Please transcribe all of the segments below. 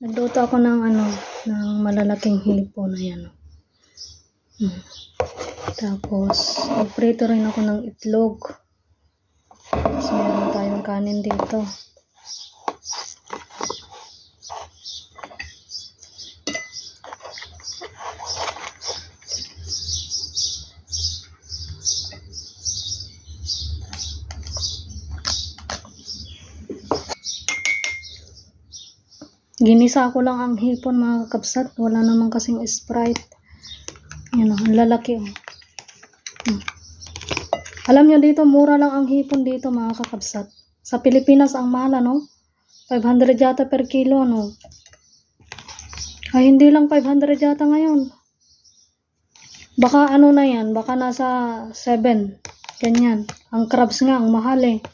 Nagluto ako ng ng malalaking hipon na yan. Tapos, nagprito rin ako ng itlog. Tapos, meron tayong kanin dito. Ginisa ko lang ang hipon, mga kakabsat. Wala naman kasing Sprite. Yan o, ang lalaki o. Alam nyo dito, mura lang ang hipon dito, mga kakabsat. Sa Pilipinas, ang mahal, no? 500 yata per kilo, no? Ay, hindi lang 500 yata ngayon. Baka ano na yan, baka nasa 7. Ganyan. Ang crabs nga, ang mahal eh.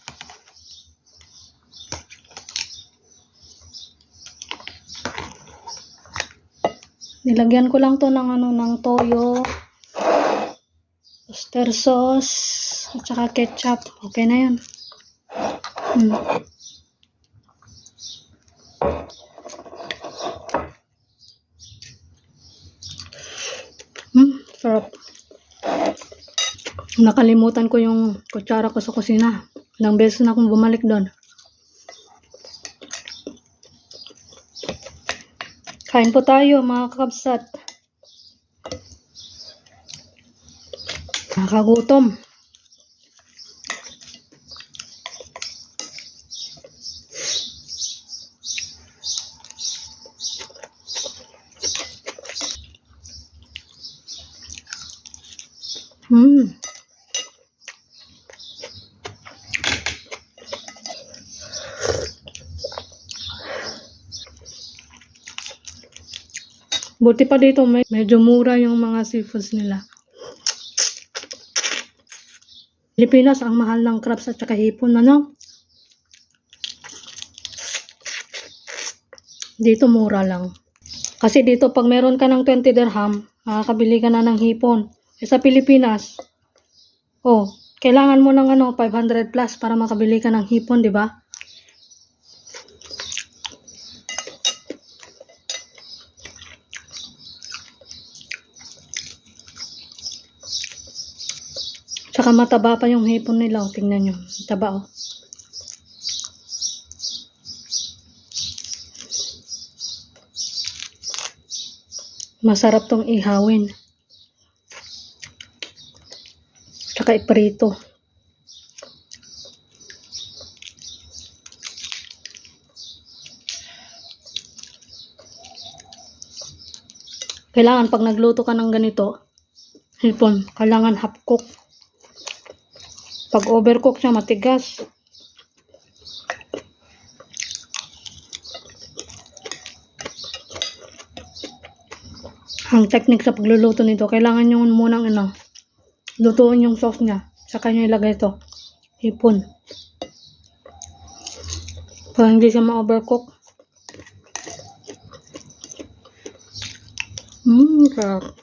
Nilagyan ko lang to ng ng toyo, oyster sauce, at saka ketchup. Okay na yan. Sarap. Nakalimutan ko yung kutsara ko sa kusina. Ilang beses na akong bumalik doon. Kain po tayo, mga kakabsat. Nakagutom. Buti pa dito, medyo mura yung mga seafoods nila. Pilipinas, ang mahal ng crabs at saka hipon, ano? Dito mura lang. Kasi dito, pag meron ka ng 20 dirham, makakabili ka na ng hipon. E sa Pilipinas, kailangan mo ng 500 plus para makabili ka ng hipon, di ba? Tsaka mataba pa yung hipon nila. Tingnan nyo. Taba. Masarap tong ihawin. Tsaka iprito. Kailangan pag nagluto ka ng ganito, hipon, kailangan half cook. Pag overcook siya, matigas. Ang technique sa pagluluto nito, kailangan nyo munang lutuin yung sauce niya. Saka nyo ilagay ito. Hipon. Para hindi siya ma-overcook. Sarap.